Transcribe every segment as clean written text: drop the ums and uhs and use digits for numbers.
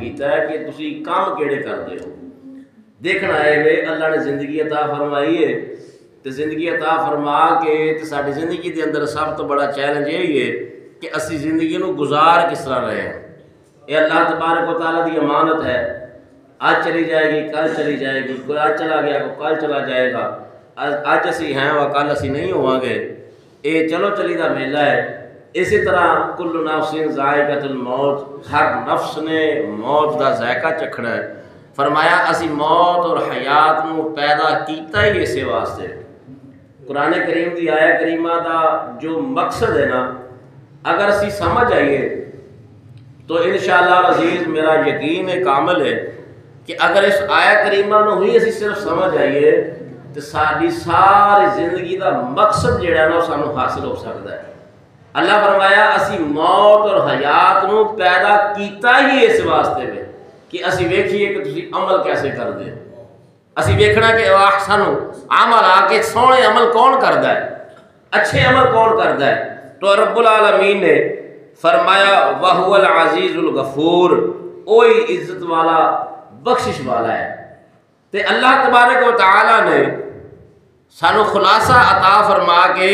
کیتا ہے کہ تسی کام کیڑے کردے ہو. دیکھنا ہے وے اللہ نے زندگی عطا فرمائی ہے تو زندگی عطا فرما کے تے ساری زندگی دے اندر سب تو بڑا چیلنج یہی ہے کہ اسی زندگی نو گزار کس طرح رہے ہیں. یہ اللہ تبارک و تعالیٰ دی امانت ہے. آج چلی جائے گی کل چلی جائے گی, کوئی آج چلا گیا کوئی کل چلا جائے گا. آج اسی ہیں و کل اسی نہیں ہوں گے. یہ چلو چلی دا میلہ ہے. اسی طرح کل نفس ذائقۃ الموت, ہر نفس نے موت دا ذائقہ چکھنا ہے. فرمایا اسی موت اور حیات نو پیدا کیتا ہی اسے واسطے. قرآن کریم دی آیہ کریمہ دا جو مقصد ہے نا, اگر اسی سمجھ آئیے تو انشاءاللہ العزیز میرا یقین کامل ہے کہ اگر اس آیہ کریمہ نو ہی اسی صرف سمجھ آئیے تو ساری زندگی دا مقصد جڑا نا سانو حاصل ہو سکتا ہے. اللہ فرمایا اسی موت اور حیات نو پیدا کیتا ہی اس واسطے میں کہ اسی ویکھیے کہ تسی عمل کیسے کر دے. اسی ویکھنا کہ احسن عمل آ کے سونے عمل کون کردا ہے, اچھے عمل کون کردا ہے. تو رب العالمین نے فرمایا وَهُوَ الْعَزِيزُ الْغَفُورُ, وہی عزت والا بخشش والا ہے. تے اللہ تبارک و تعالی نے سانو خلاصہ عطا فرما کے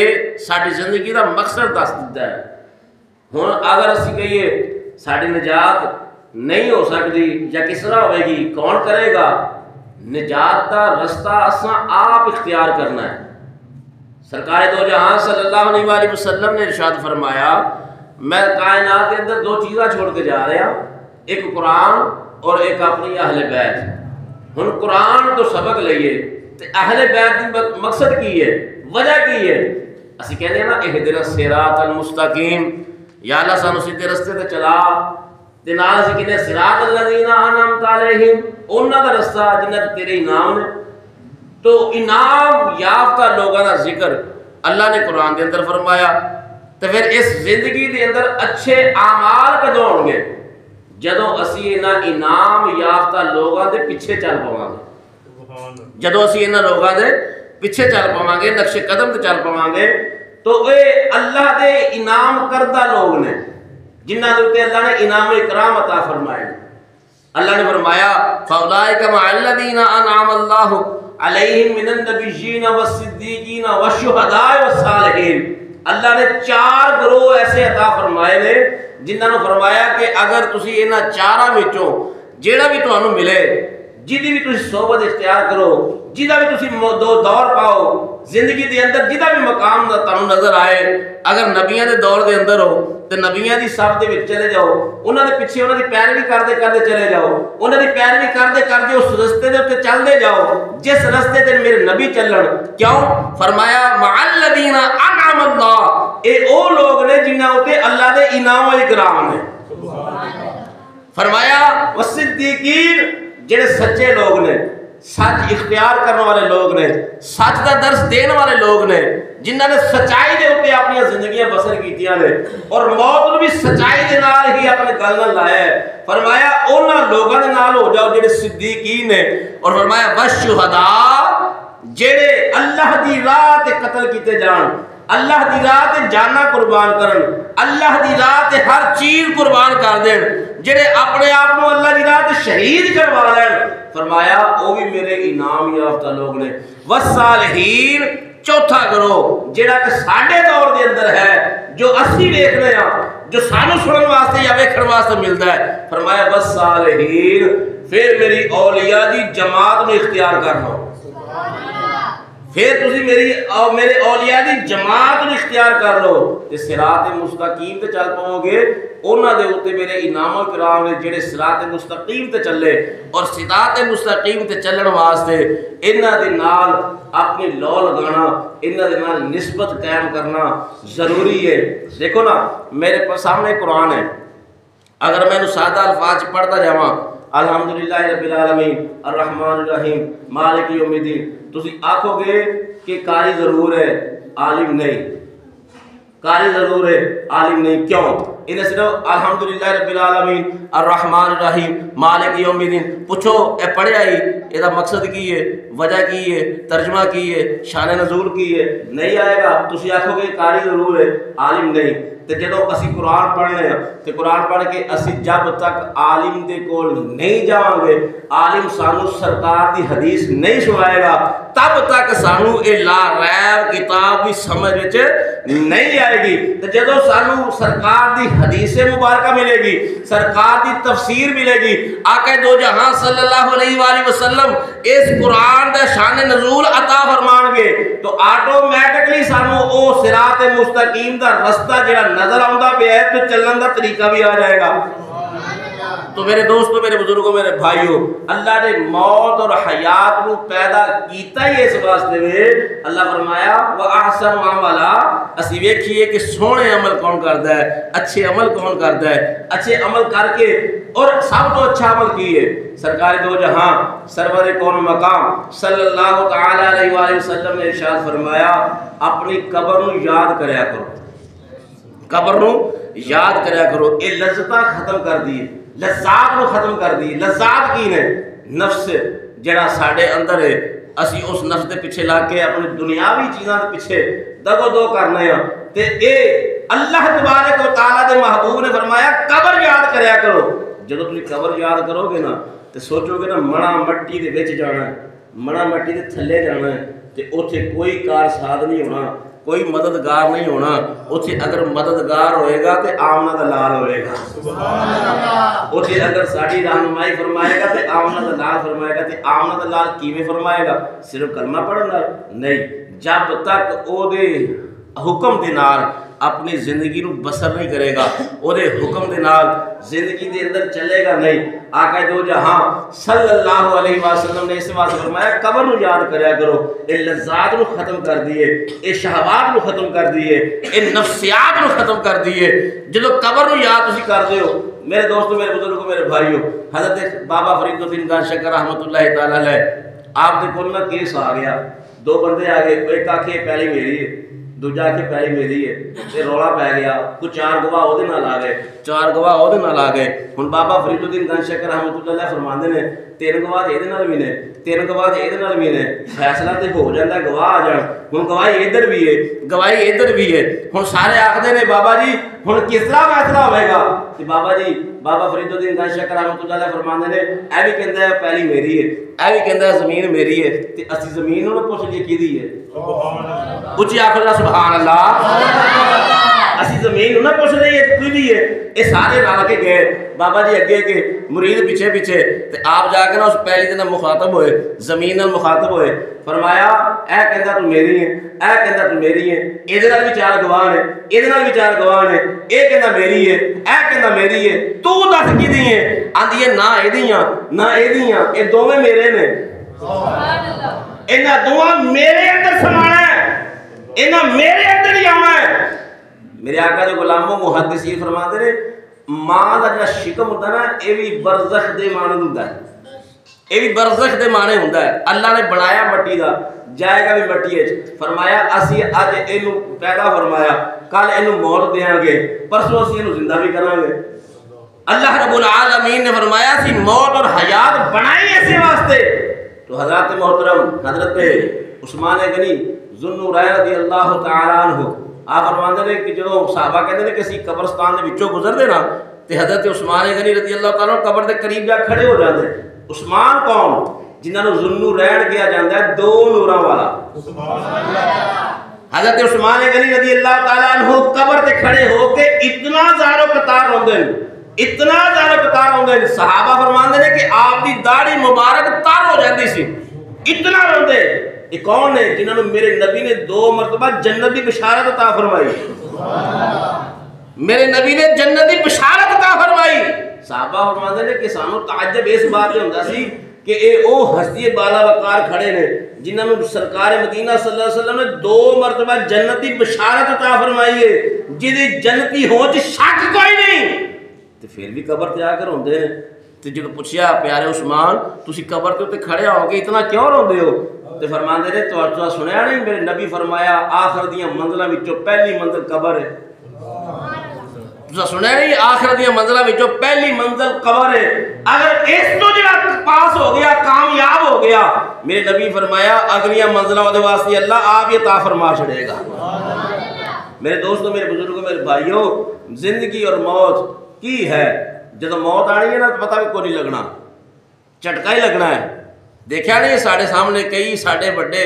ساری زندگی دا مقصد دس دیتا ہے. ہن اگر اسی کہیے ساری نجات نہیں ہو سکتی یا کس طرح ہوئے گی, کون کرے گا؟ نجات دا رستہ اساں آپ اختیار کرنا ہے. سرکار دو جہاں صلی اللہ علیہ وآلہ وسلم نے ارشاد فرمایا میں کائنات کے اندر دو چیزاں چھوڑ کے جا رہا ہوں, ایک قرآن اور ایک اپنی اہل بیت. ہن قرآن تو سبق لئیے تے اہل بیت دی مقصد کی ہے, وجہ کی ہے؟ اسی کہنے ہیں نا اہدنا الصراط المستقیم, یا اللہ سانو سیدھے رستے تے چلا. تے نال اسی کہنے صراط الذین انعمت علیہم, انہاں دا رستہ جنہاں تے تیرے انعام نے. تو انعام یافتہ لوگاں دا ذکر اللہ نے قرآن دے اندر فرمایا. تو پھر اس زندگی دے اندر اچھے اعمال کدوں ہون گے؟ جدوں اسی انہاں انعام یافتہ لوگاں دے پیچھے چل پاواں گے. جدوں اسی انہاں لوگاں دے پیچھے چل پاواں گے, نقش قدم تے چل پاواں گے, تو اے اللہ دے انعام کردہ لوگ نے جنہاں دے اوتے اللہ نے انعام و اکرام عطا فرمائے. اللہ نے فرمایا فَأُولَٰئِكَ مَعَ الَّذِينَ أَنْعَمَ اللَّهُ عَلَيْهِم مِّنَ النَّبِيِّينَ وَالصِّدِّيقِينَ وَالشُّهَدَاءِ وَالصَّالِحِينَ. اللہ نے 4 گروہ ایسے عطا فرمائے نے جنہاں نے فرمایا کہ اگر تسی انہاں 4 وچوں جیڑا بھی تانوں ملے, جدی بھی تسی صحبت اختیار کرو, جدا بھی تسی دور پاؤ زندگی دے اندر, جدا بھی مقام تانوں نظر آئے, اگر نبیاں دے دور دے اندر ہو تے نبیاں دی صف دے وچ چلے جاؤ, انہاں دے پیچھے انہاں دی پیروی کردے کردے چلے جاؤ, انہاں دی پیروی کردے کردے اس رستے دے اوتے چلدے جاؤ جس رستے تے میرے نبی چلن. کیوں؟ فرمایا مع الذین انعم اللہ, اے او لوگ نے جنہاں اوتے اللہ دے انعام و اکرام نے. فرمایا والصدیقین, جڑے سچے لوگ نے, سچ اختیار کرنے والے لوگ نے, سچ دا درس دینے والے لوگ نے, جنہاں نے سچائی دے اوپر اپنی زندگیاں بسر کیتیاں نے اور موت نو بھی سچائی دے نال ہی اپنے گل نال لایا ہے. فرمایا انہاں لوگاں دے نال ہو جاؤ جڑے صدیقین نے, اور فرمایا والشہداء, جڑے اللہ دی راہ تے قتل کیتے جان, اللہ دی راہ تے جانا قربان کرن, اللہ دی راہ تے ہر چیز قربان کر دین, جڑے اپنے آپ کو اللہ دی راہ تے شہید کروا لین. فرمایا وہ بھی میرے انعام یافتہ لوگ نے. والصالحین, چوتھا گروہ جڑا کہ ساڈے دور دے اندر ہے, جو اسی ویکھنے ہاں, جو سانو سنن واسطے یا ویکھن واسطے ملدا ہے. فرمایا والصالحین, پھر میری اولیاء دی جماعت میں اختیار کر لو. پھر تسی میرے اولیاء دی جماعت میں اختیار کر لو تے صراط مستقیم تے چل پاؤ گے. انہاں دے اوتے میرے انعام و کرام نے جڑے صراط مستقیم تے چلے, اور صراط مستقیم تے چلن واسطے انہاں دے نال اپنی لو لگانا, انہاں دے نال نسبت قائم کرنا ضروری ہے. دیکھو نا میرے سامنے قرآن ہے, اگر میں سادہ الفاظ پڑھتا جاواں الحمدللہ رب العالمین الرحمن الرحیم مالک یوم الدین, تسی آکھو گے کہ قاری ضرور ہے عالم نہیں, قاری ضرور ہے عالم نہیں. کیوں؟ انہیں صرف الحمدللہ رب العالمین الرحمن الرحیم مالک یوم الدین پوچھو اے پڑھے آئی یہ دا مقصد کی ہے، وجہ کی ہے، ترجمہ کی ہے، شان نزول کی ہے، نہیں آئے گا تسی آکھو گے قاری ضرور ہے عالم نہیں۔ تے جدوں اسی قرآن پڑھنے ہیں تے قرآن پڑھ کے اسی جب تک عالم دے کول نہیں جاؤں گے، عالم سانو سرکار دی حدیث نہیں سنائے گا، تب تک سانو اے لا ریب کتاب بھی سمجھ وچ نہیں آئے گی۔ تے جدوں سانو سرکار دی حدیث مبارکہ ملے گی، سرکار دی تفسیر ملے گی، آقا دو جہاں صلی اللہ علیہ وآلہ وسلم اس قرآن دا شان نزول عطا فرمان گے تو آٹومیٹکلی سانو او صراط مستقیم دا رستہ جڑا نظر آؤں پہ ہے تو چلن دا طریقہ بھی آ جائے گا۔ تو میرے دوستوں، میرے بزرگوں، میرے بھائیوں، اللہ نے موت اور حیات کو پیدا کیتا ہی اس واسطے میں اللہ فرمایا وَأَحْسَنُ عَمَلًا، اسی ویکھیے کہ سونے عمل کون کرتا ہے، اچھے عمل کون کرتا ہے، اچھے عمل کر کے اور سب تو اچھا عمل کیے سرکار دو جہاں سرور کون مقام صلی اللہ تعالی علیہ وآلہ وسلم نے ارشاد فرمایا اپنی قبر نو یاد کریا کرو، قبر نو یاد کریا کرو، اے لذتاں ختم کر دی، لذات نو ختم کر دی۔ لذات کی نے نفس جڑا ساڑے اندر ہے، اسی اس نفس دے پیچھے لا کے اپنی دنیاوی چیزاں دے پیچھے دگو دو کرنے ہیں تے اے اللہ تبارک و تعالیٰ دے محبوب نے فرمایا قبر یاد کریا کرو۔ جدو تسی قبر یاد کرو گے نا تے سوچو گے نا مڑا مٹی دے وچ جانا ہے، مڑا مٹی دے تھلے جانا ہے تے اوتھے کوئی کارساز نہیں ہونا، کوئی مددگار نہیں ہونا، اوتھے اگر مددگار ہوئے گا تے آمنہ دا لال ہوئے گا، اوتھے اگر ساڑی رہنمائی فرمائے گا تے آمنہ دا لال فرمائے گا، تے آمنہ دا لال کیویں فرمائے گا؟ صرف کلمہ پڑھنا نہیں، جب تک او دے حکم دے نال اپنی زندگی نو بسر نہیں کرے گا، او دے حکم دے نال زندگی دے اندر چلے گا نہیں۔ آقا دو جہاں صلی اللہ علیہ وسلم نے اس واسطے فرمایا قبر نو یاد کریا کرو، اے لذات نو ختم کر دیئے، اے شہوات نو ختم کر دیئے، اے نفسیات نو ختم کر دیئے۔ جدو قبر نو یاد تسی کر دیو میرے دوستو، میرے بزرگوں، میرے بھائیوں، حضرت بابا فرید الدین گان شکر رحمت اللہ تعالیٰ علیہ آپ دے کول نہ کیس آ گیا، دو بندے آ گئے، ایک آکھے پہلی میری ہے، دوجا کہ پہلی میری ہے، تے رولا پہ گیا، کچھ چار گواہ او دے نال آ گئے، چار گواہ او دے نال آ گئے۔ ہن بابا فرید الدین گان شکر رحمت اللہ فرماندے نے تین گواہ اے دے نال وی نے، تین گواہ اے دے نال وی نے، فیصلہ تے ہو جاندا ہے گواہ آ جان، ہن گواہی ادھر بھی ہے، گواہی ادھر بھی ہے۔ ہن سارے آکھدے نے بابا جی ہن کس طرح فیصلہ ہوئے گا؟ تے بابا جی بابا فرید الدین گان شکر رحمت اللہ فرماندے نے اے بھی کہندا ہے پہلی میری ہے، اے بھی کہندا ہے زمین میری ہے، تے اسی زمین نوں پوچھ لئے کیدی ہے؟ اچھی آخر اللہ سبحان اللہ، اسی زمین نہ پوچھ رہی ہے کوئی بھی ہے، یہ سارے رل کے گئے بابا جی اگے کے مرید پیچھے پیچھے، تے آپ جا کے نا اس پہلی دن مخاطب ہوئے، زمین نال مخاطب ہوئے، فرمایا اے کہندا تو میری ہے، اے کہندا تو میری ہے، اے دے نال بھی چار گواہ نے، اے دے نال بھی چار گواہ نے، اے کہندا میری ہے، اے کہندا میری ہے، تو دس کیدی ہے؟ آندی ہے نہ اے دیاں نہ اے دیاں، اے دوویں میرے نے، سبحان اللہ، انہاں دوواں میرے اندر سمانا ہے، انہاں میرے اندر ہی آنا ہے۔ میرے آقا دے غلاموں محدثین فرماتے ہیں ماں دا جڑا شکم ہوندا نا اے وی برزخ دے معنی ہوندا ہے، اے وی برزخ دے معنی ہوندا ہے۔ اللہ نے بنایا مٹی دا، جائے گا بھی مٹی وچ، فرمایا اسی اج اینو پیدا فرمایا، کل اینو موت دیاں گے، پرسوں اسی اینو زندہ بھی کراں گے۔ اللہ رب العالمین نے فرمایا اسی موت اور حیات بنائی ایسے واسطے۔ تو حضرت محترم حضرت عثمان غنی ذو النورین رضی اللہ تعالیٰ عنہ آپ فرماندے نے کہ جو صحابہ کہتے ہیں کہ اسی قبرستان دے وچوں گزر دے نا تے حضرت عثمان غنی رضی اللہ تعالیٰ عنہ قبر دے قریب جا کھڑے ہو جاندے۔ عثمان کون؟ جنہاں نو ذو النورین کیا جاندا ہے، دو نوراں والا، حضرت عثمان غنی رضی اللہ تعالیٰ عنہ قبر تے کھڑے ہو کے اتنا زارو قطار روندے ہیں، اتنا زارو قطار روندے ہیں، صحابہ فرماندے نے کہ آپ دی داڑھی مبارک تار ہو جاندی سی، اتنا روندے۔ یہ کون ہے جنہوں نے میرے نبی نے دو مرتبہ جنت کی بشارت عطا فرمائی؟ میرے نبی نے جنت کی بشارت عطا فرمائی۔ صحابہ فرماتے ہیں کہ سانو تعجب اس بات میں ہوندا سی کہ اے او ہستی بالا وقار کھڑے نے جنہوں نے سرکار مدینہ صلی اللہ علیہ وسلم نے دو مرتبہ جنت کی بشارت عطا فرمائی ہے، جدی جنتی ہون چ شک کوئی نہیں، تے پھر بھی قبر تے آ کر ہوندے ہیں۔ تے جدوں پوچھیا پیارے عثمان تسی قبر تے کھڑے ہو کے اتنا کیوں روندے ہو؟ تے فرماندے نے تو سنیا نہیں میرے نبی فرمایا آخر دیاں منزلاں وچوں پہلی منزل قبر ہے، تو سنے نہیں آخرت دیا منزلہ میں جو پہلی منزل قبر ہے، اگر اس تو جڑا پاس ہو گیا کامیاب ہو گیا، میرے نبی فرمایا اگلیاں منزلہ ودے واسطے اللہ آپ یہ عطا فرما چھڑے گا۔ میرے دوستوں، میرے بزرگوں، میرے بھائیوں، زندگی اور موت کی ہے، جب موت آنی ہے نا تو پتہ بھی کوئی نہیں لگنا، چٹکا ہی لگنا ہے۔ دیکھا نہیں ساڑھے سامنے کئی ساڑھے بڑے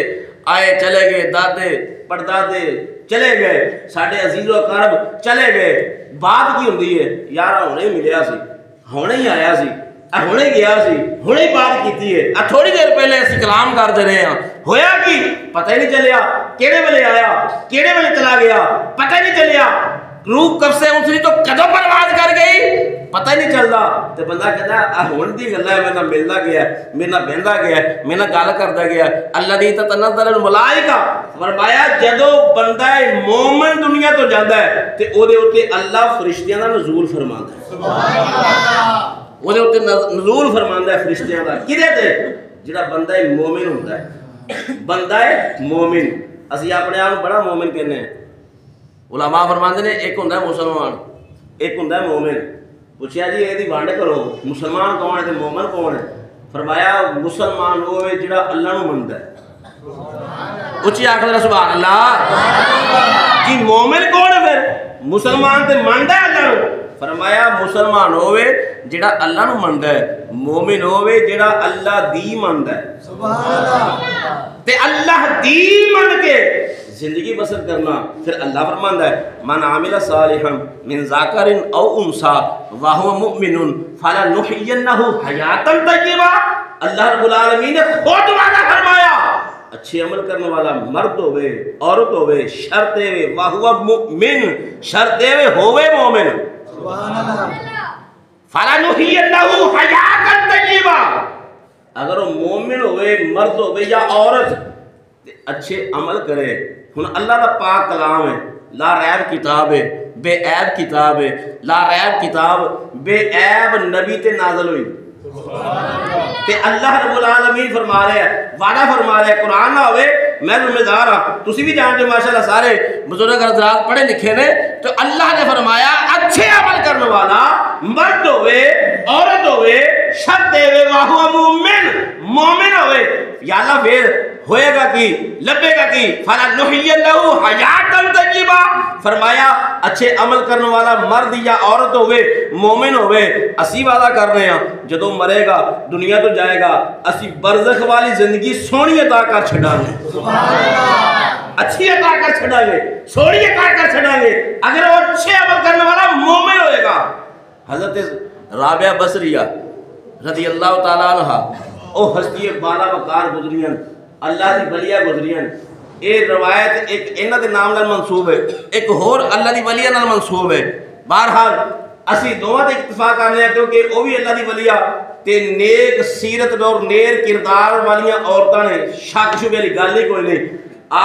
آئے چلے گئے، دادے پردادے چلے گئے، ساڑھے عزیز و اقارب چلے گئے، بات کی ہوندی ہے یار ہونے ہی ملیا سی، ہونے ہی آیا سی، ہونے گیا سی، ہونے ہی بات کیتی ہے، تھوڑی دیر پہلے اسی کلام کرتے رہے ہیں، ہویا کی پتہ ہی نہیں چلیا، کیڑے ویلے آیا کیڑے ویلے چلا گیا پتہ ہی نہیں چلیا، روح کب سے اتری تو کدوں پرواز کر گئی پتہ ہی نہیں چلتا۔ تو بندہ کہتا ہے ہون دی گل ہے، میرے نال ملدا گیا، میرے نال بہندا گیا، میرے نال گل کردا گیا، اللہ دی تتنزل الملائکہ، فرمایا جدوں بندہ مومن دنیا تو جاندا ہے تے او دے اوتے اللہ فرشتیاں دا نزول فرماندا ہے، سبحان اللہ، او دے اوتے نزول فرماندا ہے فرشتیاں دا، کدے تے جڑا بندہ مومن ہوندا ہے، بندہ مومن، اسی اپنے آپ بڑا مومن کہنے ہیں، علماء فرماندے نے ایک ہوندا ہے مسلمان، ایک ہوندا ہے مومن۔ پوچھیا جی یہ دی وانڈ کرو، مسلمان کون ہے تے مومن کون ہے؟ فرمایا مسلمان وہ ہے جڑا اللہ نو مندا ہے، اچھی آکھ ذرا سبحان اللہ۔ جی مومن کون ہے پھر؟ مسلمان تے مندا ہے اللہ نو، فرمایا مسلمان ہوے جڑا اللہ نو مندا ہے، مومن ہوے جڑا اللہ دی مندا ہے، سبحان اللہ، تے اللہ دی من کے زندگی بسر کرنا۔ پھر اللہ فرماندا ہے من عامل صالحا من ذکر او انثى وهو مؤمن فلنحيينه حیاتا طیبہ۔ اللہ رب العالمین نے خود وعدہ فرمایا اچھے عمل کرنے والا مرد ہوئے عورت ہوئے شرط ہوئے وہو مؤمن، شرط ہوئے مومن، سبحان اللہ، فلنحيينه حیاتا طیبہ۔ اگر وہ مومن ہوئے مرد ہوئے یا عورت اچھے عمل کرے، ہن اللہ کا پاک کلام ہے، لا ریب کتاب ہے، بے عیب کتاب ہے، لا ریب کتاب بے عیب نبی تے نازل ہوئی، تے اللہ رب العالمین فرما رہے ہیں، وعدہ فرما رہے ہیں، قرآن نہ ہوئے میں ذمہ دار ہاں، تسی بھی جانتے ہو ماشاءاللہ سارے بزرگ حضرات پڑھے لکھے نے، تو اللہ نے فرمایا اچھے عمل کرنے والا مرد ہوئے عورت ہوئے شرط ہوئے وہو مومن، مومن ہوئے، یا اللہ پھر ہوئے گا کی لبے گا کی فَلَنُحْيِيَنَّهُ حَيَاةً طَيِّبَةً، فرمایا اچھے عمل کرنے والا مرد یا عورت ہوئے مومن ہوئے، اسی وعدہ کر رہے ہیں جدوں مرے گا دنیا تو جائے گا اسی برزخ والی زندگی سونی عطا کر چھڑا گے، اچھی عطا کر چھڑا گے، سونی عطا کر چھڑا گے اگر وہ اچھے عمل کرنے والا مومن ہوئے گا۔ حضرت رابعہ بصریہ رضی اللہ تعالیٰ عنہ او ہستی بالا وقار گزریاں، اللہ دی ولیہ گزریاں، اے روایت ایک انہاں دے نام نال منسوب ہے، ایک ہور اللہ دی ولیہ نال منسوب ہے، بہرحال اسی دوواں تے اتفاق کرنے ہیں کیونکہ او بھی اللہ دی ولیہ تے نیک سیرت اور نیک کردار والیاں عورتاں نے، شک شبے والی گل ہی کوئی نہیں۔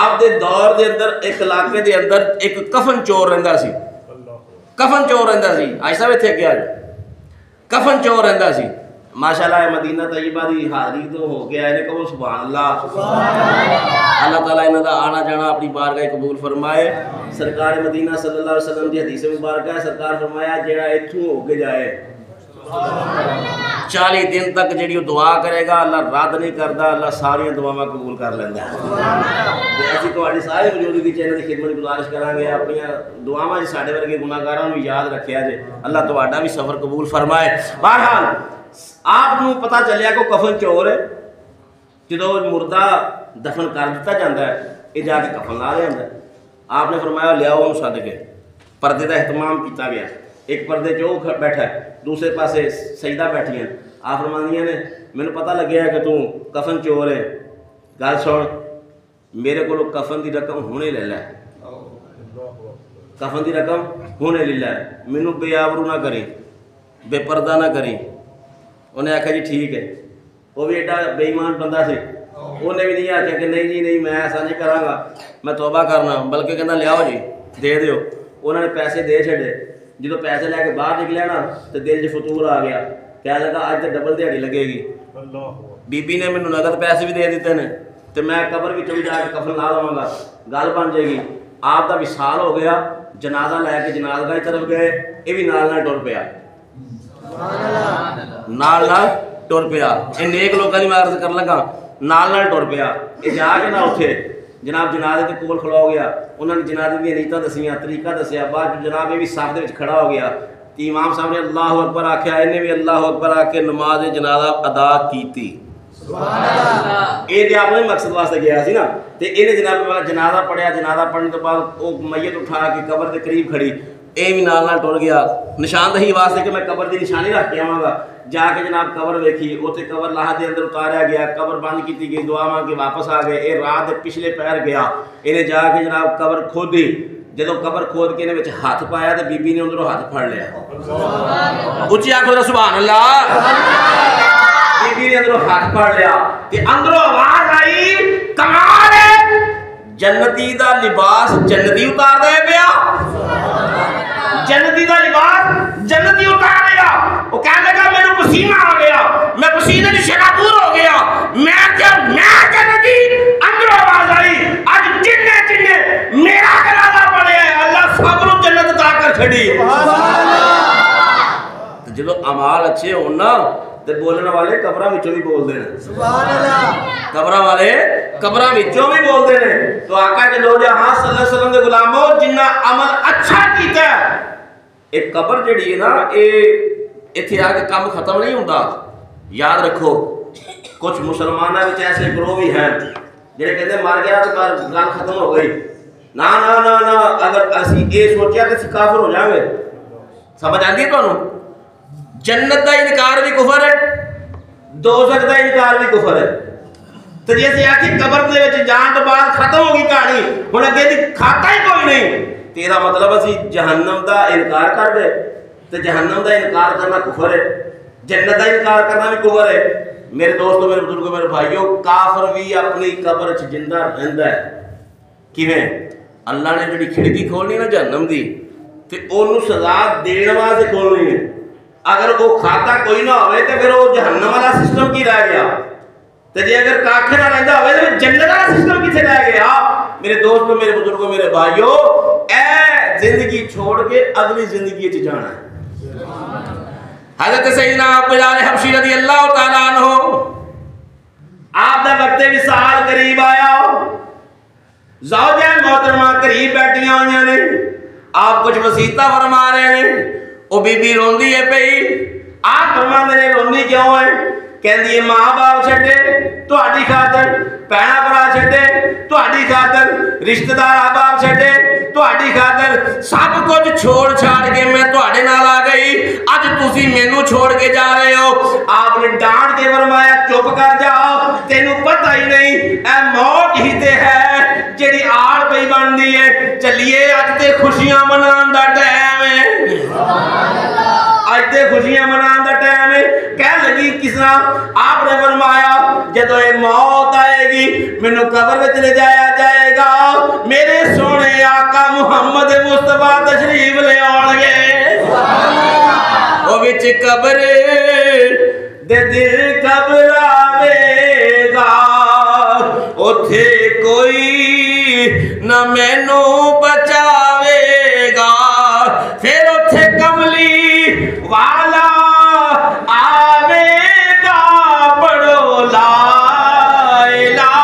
آپ دے دور دے اندر ایک علاقے دے اندر ایک کفن چور رہندا سی، کفن چور رہندا سی، آج صاحب ایتھے کیا کفن چور رہندا سی، ماشاءاللہ مدینہ طیبہ دی حاضری تو ہو گیا ہے، کہو سبحان اللہ، اللہ تعالیٰ انہاں دا آنا جانا اپنی بارگاہ قبول فرمائے۔ سرکار مدینہ صلی اللہ علیہ وسلم دی حدیث مبارکہ ہے، سرکار فرمایا جیڑا ایتھوں ہو کے جائے 40 دن تک جیڑی دعا کرے گا اللہ رد نہیں کردا، اللہ ساری دعاواں قبول کر لیندا ہے۔ ایسی تہاڈی سارے وجود دی چینل دی خدمت گزارش کران گے اپنی دعاواں ساڈے ورگے گناہگاراں نوں یاد رکھیا جے، اللہ تہاڈا بھی سفر قبول فرمائے۔ بہرحال آپ کو پتہ چلیا کہ کفن چور ہے، جدو مردہ دفن کر دیتا جاتا ہے یہ جا کے کفن لا لیا، آپ نے فرمایا لیاؤ انہوں سد کے، پردے کا اہتمام کیتا گیا، ایک پردے جو بیٹھا ہے دوسرے پاسے سجدہ بیٹھی ہیں، آپ فرماندیاں نے مینوں پتہ لگیا ہے کہ تو کفن چور ہے، گل سن میرے کو کفن دی رقم ہونے لے لے، کفن دی رقم ہونے لے لے، مینوں بے آبرو نہ کریں بے پردہ نہ کریں۔ انہیں آکھا جی ٹھیک ہے، وہ بھی ایڈا بے ایمان بندہ سی، انہیں بھی نہیں آکھا کہ نہیں جی نہیں میں ایسا نہیں کراں گا، میں توبہ کرنا، بلکہ کہنا لیاؤ جی دے دیو، انہوں نے پیسے دے چھڑے، جدو پیسے لے کے باہر نکلیا نا تو دل چ فتور آ گیا، کہنے لگا آج تو ڈبل دیہڑی لگے گی، بی بی نے مینوں نقد پیسے بھی دے دیتے ہیں تو میں قبر بھی جا کے کفن لا لواں گا، گل بن جائے گی۔ آپ دا وصال ہو گیا، جنازہ لے کے جنازگاہ کی طرف گئے، یہ بھی نال نال ٹر پیا، نال نال ٹر پیا. یہ نیک لوگوں کی میں عرض کر لگا، نال نال ٹر پیا. یہ جا کے نہ اٹھے جناب جنازے کے کول کھڑا ہو گیا. انہوں نے جنازے کی نیتاں دسیاں، طریقہ دسیا. بعد جناب یہ بھی صف دے وچ کھڑا ہو گیا. امام صاحب نے اللہ اکبر آخیا، انہیں بھی اللہ اکبر آ کے نماز جنازہ ادا کیتی. یہ آپ نے مقصد واسطے گیا سی نا. تو انہیں جناب جنازہ پڑھیا. جنازہ پڑھنے کے بعد وہ میت اٹھا کے قبر کے قریب کھڑی. یہ بھی نال نال ٹر گیا نشاندہی واسطے کہ میں قبر کی نشانی رکھ کے آواں گا. جا کے جناب قبر ویکھی، اتنے قبر لاہ دے اندر اتاریا گیا. قبر بند کی گئی، دعا مانگ کے واپس آ گئے. یہ رات پچھلے پیر گیا. انہیں جا کے جناب قبر کھودی. جدو قبر کھود کے انہیں ہاتھ پایا تو بی بی نے اندروں ہاتھ پھڑ لیا. اچھی آنکھوں سبحان اللہ. بی بی نے اندروں ہاتھ پھڑ لیا تے اندروں آواز آئی، کمال ہے، جنتی دا لباس جنتی اتار دے پیا. جنتی دا لباس جنتی اتار دیا. وہ کہنے لگا میرے پسینہ آ گیا، میں پسینے کی شکاپور ہو گیا. میں جنتی. اندروں آواز آئی، آج جننے میرا جنازہ پڑھے اللہ سب کو جنت عطا کر چھڑی. جب اعمال اچھے ہونا تو بولنے والے قبراں وچوں بھی بول دے. سبحان اللہ. قبراں والے قبراں وچوں بھی بول دے. تو آقا کے دو جہاں صلی اللہ علیہ وسلم دے غلاموں جنہ عمل اچھا کیتا ہے، ایک قبر جڑی ہے نا، ایتھے آ کے کام ختم نہیں ہوتا. یاد رکھو کچھ مسلمانوں میں ایسے گروہ بھی ہیں جڑے کہتے مر گیا تو گل ختم ہو گئی. نا نا نا نا، اگر اسی یہ سوچیا کہ اسی کافر ہو جائیں گے. سمجھ آتی ہے تمہیں؟ جنت کا انکار بھی کفر ہے، دوزخ کا انکار بھی کفر ہے. تو جیسے آخی قبر دے وچ جان تو بعد ختم ہوگی کہانی، ہن اگے دی کھاتا ہی کوئی نہیں. تیرا مطلب اسی جہنم دا انکار کر دے. تو جہنم دا انکار کرنا کفر ہے، جنت دا انکار کرنا بھی کفر ہے. میرے دوستو، میرے بزرگوں، میرے بھائیوں، کافر بھی اپنی قبر چ زندہ رہندا ہے. کیویں؟ اللہ نے جڑی کھڑکی کھولنی نا جہنم دی، تے اونوں سزا دین واسطے کھولنی ہے. اگر وہ کھاتا کوئی نہ ہوئے تو پھر وہ جہنم والا سسٹم کی رہ گیا. تو جی اگر کاکھے نہ رہندا ہوئے تو جنت والا سسٹم کتنے رہ گیا؟ میرے دوستوں، میرے بزرگوں، میرے بھائیوں، اے زندگی چھوڑ کے اگلی زندگی چ جانا ہے. حضرت سیدنا بلال حبشی رضی اللہ تعالیٰ عنہ، آپ دا وقت وصال قریب آیا. زوجہ محترمہ قریب بیٹھیاں ہوئیاں نے. آپ کچھ وصیتہ فرما رہے ہیں. وہ بی بی روندی ہے پئی. آپ فرماندے نے روندی کیوں ہے؟ کہندی ہے ماں باپ چھڈے تہاڈی خاطر، بھیڑاں بھرا چھڈے تہاڈی خاطر، رشتہ دار احباب چھڈے تہاڈی خاطر، سب کچھ چھوڑ چھاڑ کے میں تہاڈے نال آ گئی. اج تسی مینوں چھوڑ کے جا رہے ہو. آپ نے ڈانٹ کے فرمایا چپ کر جاؤ، تینوں پتہ ہی نہیں اے موت ہی تے ہے جیڑی آڑ پئی بندی ہے. چلیے اج تے خوشیاں منان دا ٹائم ہے. اج تے خوشیاں منان دا ٹائم ہے. کہہ لگی کس طرح؟ آپ نے فرمایا جدو یہ موت آئے گی مینوں قبر وچ لے جایا جائے گا. میرے سونے آقا محمد مصطفیٰ تشریف لے آن گے. وہ وچ قبر دے دل گھبراوے گا، اوتھے کوئی نہ مینوں بچاوے گا. پھر اوتھے کملی والا آوے گا. پڑھو لا الہ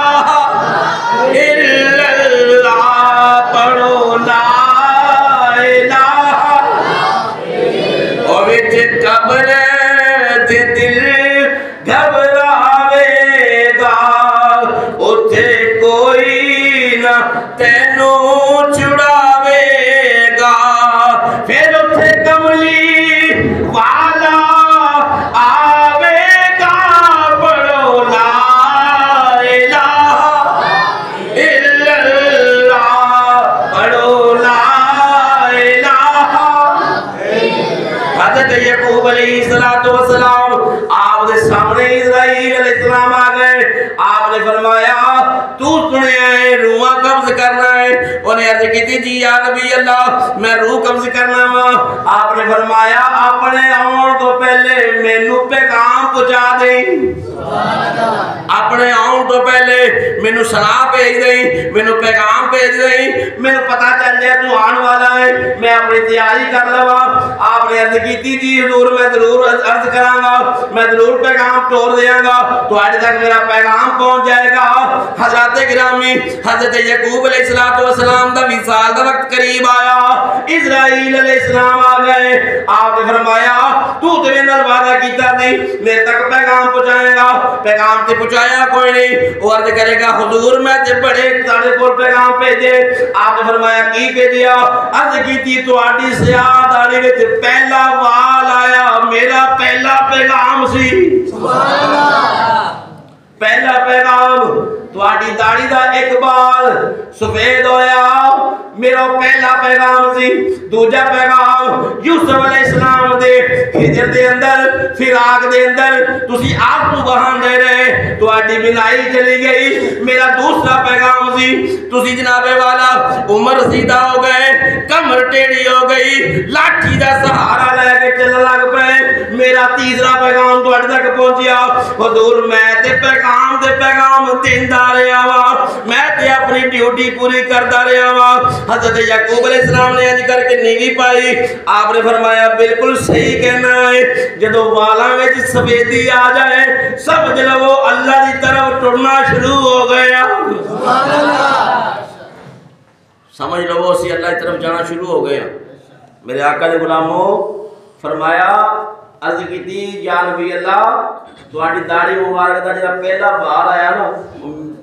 الا اللہ، پڑھو لا الہ. او وچ قبر دے دل گھبراوے گا، اوتھے کوئی نہ تینوں چھڑاوے گا. پھر اوتھے کملی والا آوے گا. پڑھو لا الہ الا اللہ، پڑھو لا الہ. حضرت یعقوب علیہ السلام آپ دے سامنے اسرائیل علیہ السلام آ گئے. آپ نے فرمایا تو سنیا ہے روحاں قبض کرنا ہے؟ انہیں عرض کی جی یا نبی اللہ میں روح قبض کرنا وا۔ آپ نے فرمایا اپنے آن تو پہلے مینوں پیغام پہنچا دیں، اپنے آن تو پہلے مینوں سلام بھیج دیں، مینوں پیغام بھیج دیں، مینوں پتہ چل جائے تو آن والا ہے، میں اپنی تیاری کر لوا۔ آپ نے عرض کی جی حضور میں ضرور عرض کراں گا، میں ضرور پیغام ٹور دیاں گا، تو آج تک میرا پیغام پہنچ جائے گا۔ حضرت گرامی حضرت یعقوب علیہ السلام دا وصال دا وقت قریب آیا، اسرائیل علیہ السلام آ گئے۔ آپ نے فرمایا تو تے نال وعدہ کیتا نہیں میرے تک پیغام پہنچائے گا، پیغام تے پہنچایا کوئی نہیں۔ وہ عرض کرے گا حضور میں تے بڑے سارے کول پیغام بھیجے۔ آپ نے فرمایا کی بھیجیا؟ عرض کیتی تہاڈی سیاہ داڑھی وچ پہلا وال آیا میرا پہلا پیغام سی۔ سبحان اللہ، پہلا پیغام تہاڈی داڑھی دا ایک بال سفید ہویا میرا پہلا پیغام سی۔ دوجا پیغام یوسف علیہ السلام دے ہجر دے اندر فراق دے اندر تسی آنسو بہان دے رہے، تہاڈی بینائی چلی گئی، میرا دوسرا پیغام سی۔ تسی جناب والا عمر رسیدہ ہو گئے، کمر ٹیڑھی ہو گئی، لاٹھی دا سہارا لے کے چلنے لگ پے، میرا تیسرا پیغام تہاڈے تک پہنچیا۔ حضور میں تے پیغام دیندا رہیا وا، میں تے اپنی ڈیوٹی پوری کردا رہیا وا۔ حضرت یعقوب علیہ السلام نے انج کر کے نیوی پائی۔ آپ نے فرمایا بالکل صحیح کہنا ہے، جدو والاں وچ سفیدی آ جائے سمجھ لو اللہ دی طرف ٹرنا شروع ہو گیا۔ سبحان اللہ، سمجھ لو اسی اللہ کی طرف جانا شروع ہو گیا۔ میرے آقا نے غلاموں فرمایا عرض کی یا نبی اللہ تہاڈی داڑھی مبارک دا جڑا پہلا بال آیا نا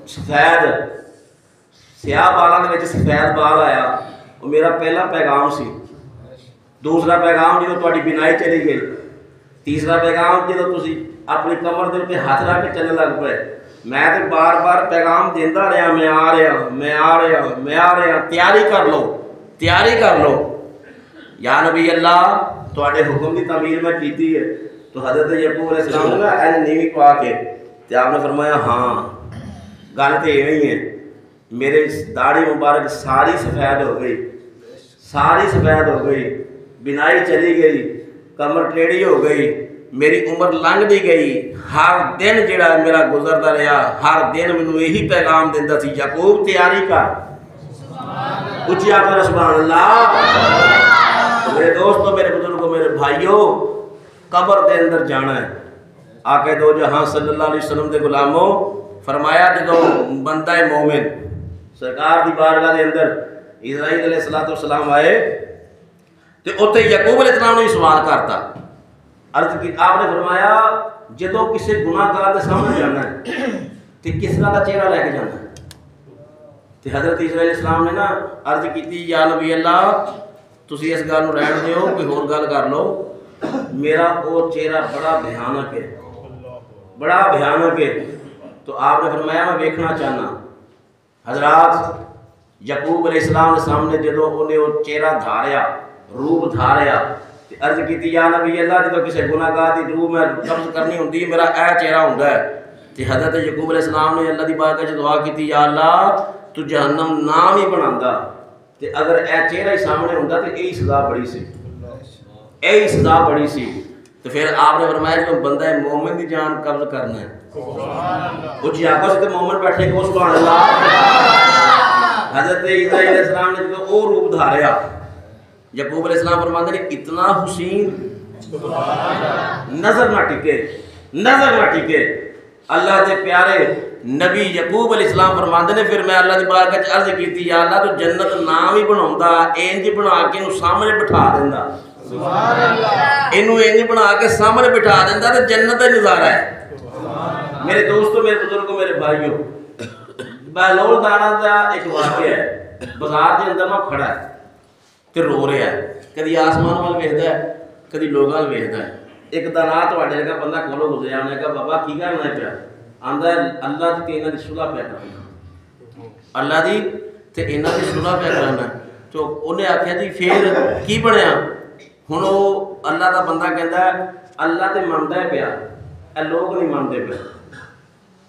سفید سیاہ بالاں دے وچ سفید بال آیا، وہ میرا پہلا پیغام سی۔ دوسرا پیغام جدو تہاڈی بینائی چلی گئی، تیسرا پیغام جدو تسی اپنی کمر دے اوپر ہاتھ رکھ کے چلنے لگ پے، میں تے بار بار پیغام دیندا رہیا میں آ رہا، تیاری کر لو، تیاری کر لو۔ یا نبی اللہ تہاڈے حکم دی تعمیل میں کیتی ہے۔ تو حضرت یعقوب علیہ السلام نے ایج نیوی پا کے تے آپ نے فرمایا ہاں گل تے ایویں ہی ہے، میرے داڑھی مبارک ساری سفید ہو گئی، ساری سفید ہو گئی، بینائی چلی گئی، کمر ٹیڑھی ہو گئی، میری عمر لنگ دی گئی۔ ہر دن جڑا میرا گزرتا رہا، ہر دن مینوں یہی پیغام دیندا سی یعقوب تیاری کر، اچھی آخر سبحان اللہ۔ میرے دوستو، میرے بزرگوں، میرے بھائیوں، قبر دے اندر جانا ہے۔ آقا دو جہاں صلی اللہ علیہ وسلم دے غلاموں فرمایا جدو بندہ مومن سرکار دی بارگاہ دے اندر اسرائیل علیہ السلام آئے تے اوتھے یعقوب علیہ السلام نے سوال کرتا، عرض کی آپ نے فرمایا جدو کسی گناہ گار دے سامنے جانا ہے تے کس طرح دا چہرہ لے کے جانا ہے؟ تے حضرت اسرائیل علیہ السلام نے نا عرض کی یا نبی اللہ تسی اس گل نوں رہن دیو، کوئی ہور گل کر لو، میرا وہ چہرہ بڑا بھیانک ہے، بڑا بھیانک ہے۔ تو آپ نے فرمایا میں دیکھنا چاہنا۔ حضرات یعقوب علیہ السلام کے سامنے جدو انہیں وہ چہرہ دھاریا، روپ دھاریا، عرض کی یا نبی اللہ جدو کسی گناہ گار دی روح میں قبض کرنی ہوندی میرا اے چہرہ ہوندا ہے۔ تے حضرت یعقوب علیہ السلام نے اللہ دی بارگاہ وچ دعا کی یا اللہ تو جہنم نام ہی بناوندا، تے اگر اے چہرہ ہی سامنے ہوندا تے یہی سزا بڑی سی، یہی سزا بڑی سی۔ تو پھر آپ نے فرمایا کہ بندہ مومن دی جان قبض کرنا ہے، کچھ آپس سے مومن بیٹھے کہ سبحان اللہ۔ حضرت عیسیٰ علیہ السلام نے جو او روپ دھاریا، یعقوب علیہ السلام فرماتے ہیں اتنا حسین نظر نہ ٹکے، نظر نہ ٹکے۔ اللہ دے پیارے نبی یعقوب علیہ السلام فرماتے ہیں پھر میں اللہ دی بارگاہ وچ عرض کیتی یا اللہ تو جنت نام ہی بناوندا، انج بنا کے انہوں سامنے بٹھا دیندا، انہوں انج بنا کے سامنے بٹھا دیندا تے جنت دا نظارہ ہے۔ میرے دوستو، میرے بزرگوں، میرے بھائیوں، بہلول دانا دا ایک واقعہ ہے، بازار دے اندر نہ کھڑا ہے تے رو رہا ہے، کدی آسمان وال ویکھدا ہے کدی لوگاں وال ویکھدا ہے۔ ایک دن تواڈے لگا بندہ کولوں گزریا، انہیں کہا بابا کی کرنا ہے پیا؟ آندا ہے اللہ دی تے انہاں دی صلح پیا کرنا، اللہ دی تے انہاں دی صلح پیا کرنا۔ تو انہیں آکھیا جی پھر کی بنیا؟ ہن او اللہ دا بندہ کہندا ہے اللہ تے مندا ہے پیا، اے لوگ نہیں مانتے پے،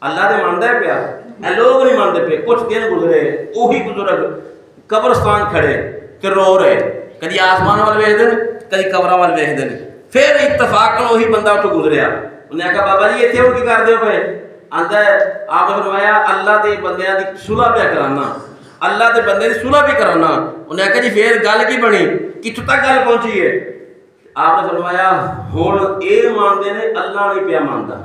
اللہ دے ماندا ہے پیا اے لوگ نہیں مانتے پے کچھ دن گزرے وہی بزرگ قبرستان کھڑے تے رو رہے کدی آسمان وال ویکھدے نے کدی قبراں وال ویکھدے نے پھر اتفاقاً وہی بندہ اتوں گزریا انہیں آکھا بابا جی ایتھے ہو کی کردے ہو پے آندا ہے آپ نے فرمایا اللہ دے بندیاں دی صلح پیا کرانا اللہ دے بندے دی صلح بھی کرانا انہیں آکھا جی پھر گل کی بنی کتھوں تک گل پہنچی ہے آپ نے فرمایا ہن اے ماندے نے اللہ نہیں پیا ماندا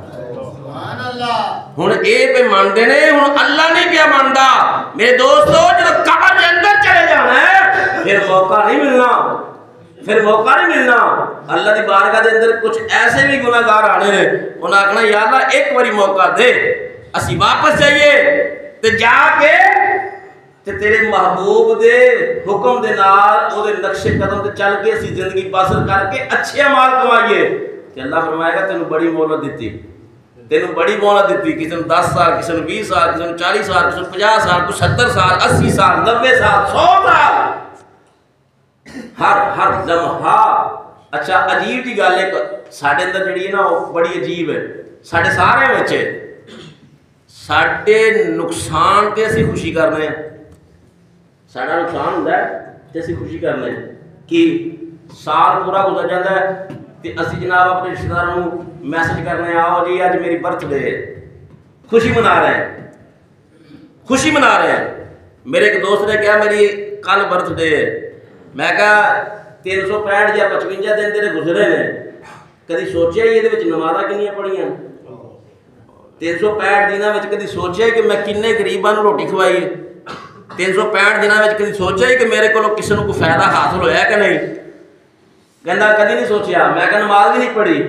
ہن اے پہ ماندے نے ہن اللہ نہیں پیا ماندا میرے دوستو جب قبر دے اندر چلے جانا ہے پھر موقع نہیں ملنا پھر موقع نہیں ملنا اللہ دی بارگاہ دے اندر کچھ ایسے بھی گناہگار آنے نے انہاں آکھنا یا اللہ ایک باری موقع دے اسی واپس جائیے تے جا کے تے تیرے محبوب دے حکم دے نال او دے نقش قدم تے چل کے اسی زندگی بسر کر کے اچھے اعمال کمائیے تے اللہ فرمائے گا تینوں بڑی مہلت دتی تینوں بڑی مہلت دتی کسی نے 10 سال کسی نے 20 سال کسی نے 40 سال کسی نے 50 سال کسی 70 سال 80 سال 90 سال 100 سال ہر لمحہ اچھا عجیب جی گل ہے ساڈے اندر جڑی ہے نا وہ بڑی عجیب ہے ساڈے سارے وچ ساڈے نقصان تے اسی خوشی کرنے ہیں ساڈا نقصان ہوندا ہے تے اسی خوشی کرنے ہیں کہ سال پورا گزر جاتا ہے تے اسی جناب اپنے رشتہ داراں نوں میسج کرنے آؤ جی اج میری برتھ ڈے ہے خوشی منا رہے ہیں خوشی منا رہے ہیں میرے ایک دوست نے کہا میری کل برتھ ڈے ہے میں کہا 365 یا 55 دن تیرے گزرے نے کدی سوچیا یہ نمازاں کنیاں پڑھیاں 365 دنوں میں کدی سوچیا کہ میں کنے غریباں نوں روٹی کھوائی ہے 365 دنوں میں کدی سوچیا کہ میرے کو کسی کو کوئی فائدہ حاصل ہویا کہ نہیں کہندا کدی نہیں سوچیا میں کہ نماز بھی نہیں پڑھی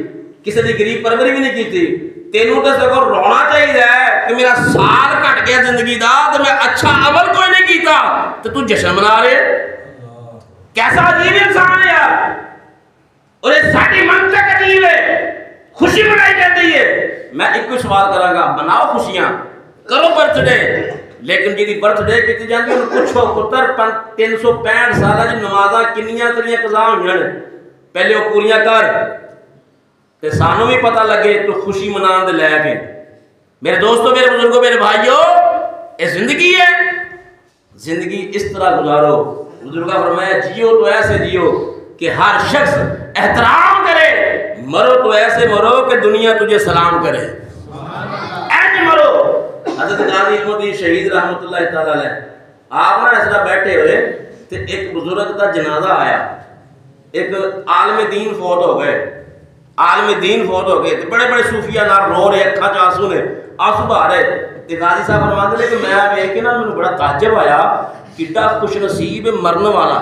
کسی دی غریب پروری بھی نہیں کیتی تینوں تے سگوں رونا چاہیے کہ میرا سال کٹ گیا زندگی دا تے میں اچھا عمل کوئی نہیں کیتا تے تو جشن منا رہے کیسا عجیب انسان ہے یار اور یہ ساری منطق عجیب ہے خوشی منائی جاتی ہے میں ایک کوئی سوال کراں گا بناؤ خوشیاں کرو برتھ ڈے لیکن جی برتھ ڈے کیتی جاندی انہوں پوچھو پتر 365 سالہ جی نمازاں کنیاں تیریاں قضا ہوئیاں نے پہلے وہ پوریاں کر تے سانوں بھی پتہ لگے تو خوشی منان دے لے کے میرے دوستو میرے بزرگوں میرے بھائیوں یہ زندگی ہے زندگی اس طرح گزارو بزرگاں فرمایا جیو تو ایسے جیو کہ ہر شخص احترام کرے مرو تو ایسے مرو کہ دنیا تجھے سلام کرے ایسے مرو حضرت غازی علم الدین شہید رحمت اللہ تعالیٰ علیہ آپ نے ایسا بیٹھے ہوئے تو ایک بزرگ کا جنازہ آیا ایک عالم دین فوت ہو گئے عالم دین فوت ہو گئے بڑے بڑے صوفیہ نال رو رہے اکھاں چ آنسو نے آنسو بہا رہے تے غازی صاحب فرماندے نے کہ میں ویکھ کے نا مینوں بڑا تعجب آیا کڈا خوش نصیب ہے مرن والا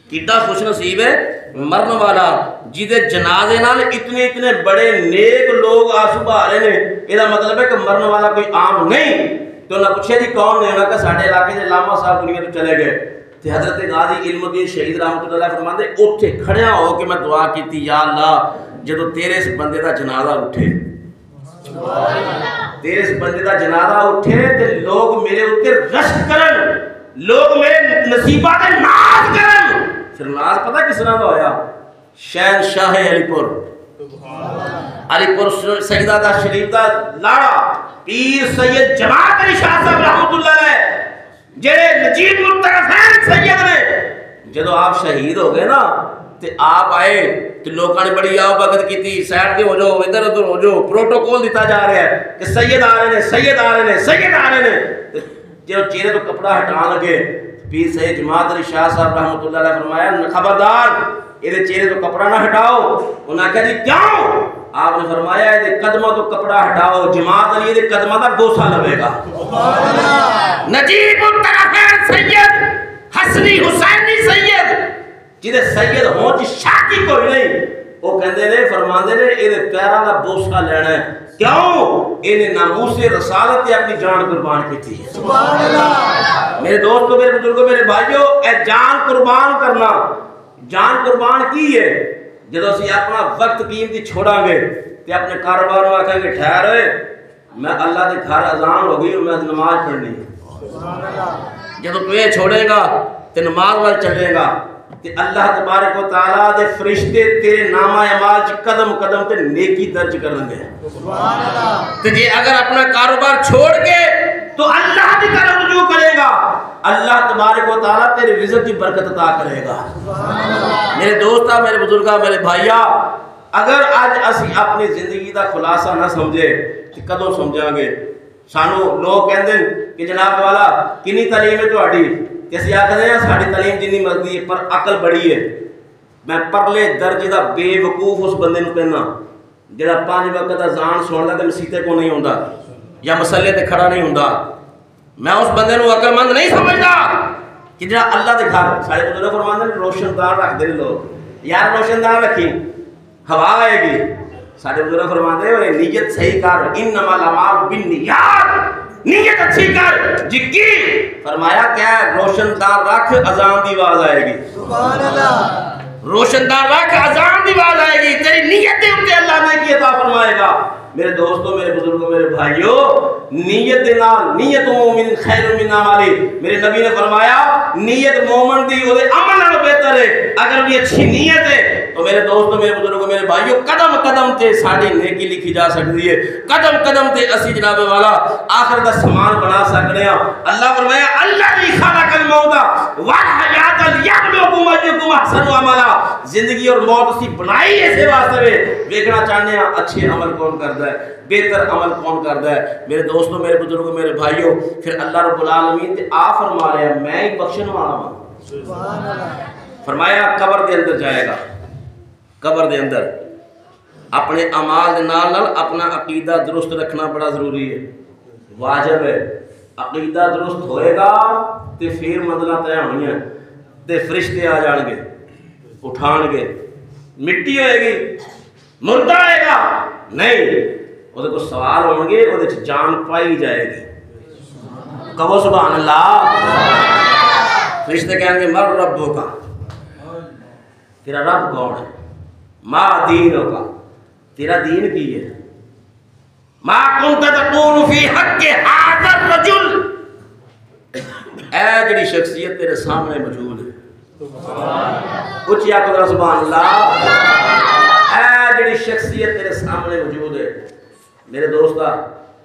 کڈا خوش نصیب ہے مرن والا جیدے جنازے نال اتنے بڑے نیک لوگ آنسو بہا رہے نے یہ مطلب ہے کہ مرن والا کوئی عام نہیں تو انہاں پوچھا جی کون نے انہاں کہ ساڈے علاقے دے علامہ صاحب دنیا تو چلے گئے تے حضرت غازی علم الدین شہید رحمت اللہ فرماندے اوتھے کھڑیا ہو کے میں دعا کیتی یا اللہ جدوں تیرے اس بندے دا جنازہ اٹھے تیرے اس بندے دا جنازہ اٹھے تے لوگ میرے اوتے رشک کرن لوگ میرے نصیبات ناز کرن پھر ناز پتہ کس طرح دا ہویا شہنشاہ علی پور علی پور سیدہ دا شریف دا لاڑا پیر سید جماعت علی شاہ صاحب رحمت اللہ علیہ جڑے نجیب الطرفین سید نے جدو آپ شہید ہو گئے نا تے آپ آئے تو لوگوں نے بڑی آؤ بگت کی تھی سائڈ دے ہو جو ادھر ادھر ہو جو پروٹوکول دیتا جا رہا ہے کہ سید آ رہے ہیں سید آ رہے ہیں سید آ رہے ہیں جب چہرے تو کپڑا ہٹان لگے پیر سید جماعت علی شاہ صاحب رحمۃ اللہ علیہ فرمایا خبردار یہ چہرے تو کپڑا نہ ہٹاؤ انہوں نے کہا جی کیوں آپ نے فرمایا یہ قدمہ تو کپڑا ہٹاؤ جماعت علی یہ قدمہ دا گوسا لگے گا نجیب الطرفین سید حسنی حسینی سید جدے سید ہوں جی شاکی کوئی نہیں وہ کہندے نے فرماندے نے یہ پیراں دا بوسا لینا ہے کیوں انہیں ناموس رسالت اپنی جان قربان کی تھی سبحان اللہ میرے دوستو میرے بزرگوں میرے بھائیوں اے جان قربان کرنا جان قربان کی ہے جدو اسی اپنا وقت قیمتی چھوڑا گے تے اپنے کاروبار میں آکھیں گے ٹھہر ہوئے میں اللہ دے گھر اذان ہو گئی میں نماز پڑھنی ہے جدو تو یہ چھوڑے گا تے نماز وال چلے گا تے اللہ تبارک و تعالیٰ دے فرشتے تیرے نامہ اعمال چ قدم قدم تے نیکی درج کرن گے سبحان اللہ تے جے اگر اپنا کاروبار چھوڑ کے تو اللہ کی طرف رجوع کرے گا اللہ تبارک و تعالیٰ تیرے رزق کی برکت عطا کرے گا سبحان اللہ میرے دوستا میرے بزرگا میرے بھائیا اگر آج اسی اپنی زندگی دا خلاصہ نہ سمجھے تو کدوں سمجھاں گے سانو لوگ کہندے کہ جناب والا کنی تعلیم ہے تہاڈی تے اسی آکھدے ہیں ساڈی تعلیم جنی مرضی ہے پر عقل بڑی ہے میں پرلے درجے دا بے وقوف اس بندے نوں کہنا جڑا 5 وقت دا اذان سندا تے مسیتے کو نہیں ہوندا یا مسلے تے کھڑا نہیں ہوندا میں اس بندے نوں عقل مند نہیں سمجھدا کہ جڑا اللہ دے گھر سارے بزرگ فرماندے نے روشن دار رکھ دے لوگ یار روشن دار رکھی ہوا آئے گی سارے بزرگ فرماندے ہیں اور نیت صحیح کر انما الاعمال بالنیات نیت اچھی کر جکی فرمایا کیا روشن دار رکھ اذان دی آواز آئے گی سبحان اللہ روشن دار رکھ اذان دی آواز آئے گی تیری نیت دے اوپر اللہ نے کی عطا فرمائے گا میرے دوستوں میرے بزرگوں میرے بھائیوں نیت دے نال نیت مومن خیر من عملی میرے نبی نے فرمایا نیت مومن دی او دے عمل نال بہتر ہے اگر بھی اچھی نیت ہے تو میرے دوستوں میرے بزرگوں میرے بھائیوں قدم قدم تے ساڈی نیکی لکھی جا سکتی ہے قدم قدم تے اسی جناب والا آخر دا سامان بنا سکنے ہیں اللہ فرمایا الذی خلق الموت والحیات لیبلوکم ایکم احسن عملا زندگی اور موت اسی بنائی ایسے واسطے دیکھنا چاہنے ہیں اچھے عمل کون کرتا ہے بہتر عمل کون کرتا ہے میرے دوستوں میرے بزرگوں میرے بھائیوں پھر اللہ رب العالمین تے آ فرما رہے ہیں میں ہی بخشن والا ہوں سبحان اللہ فرمایا قبر دے اندر جائے گا قبر دے اندر اپنے اعمال دے نال نال اپنا عقیدہ درست رکھنا بڑا ضروری ہے واجب ہے عقیدہ درست ہوئے گا تے پھر منزلاں طے ہونیاں تے فرشتے آ جان گے اٹھان گے مٹی ہوئے گی مردہ آئے گا نہیں وہ کو سوال ہوں گے وہ جان پائی جائے گی کہو سبحان اللہ فرشتے کہیں گے مر ربو کا تیرا رب کون ہے ما دینوں کا تیرا دین کی ہے ما کنت تقول فی حق هذا الرجل اے جڑی شخصیت تیرے سامنے موجود ہے اچھی آکھ ذرا سبحان اللہ اے جڑی شخصیت تیرے سامنے موجود ہے میرے دوستا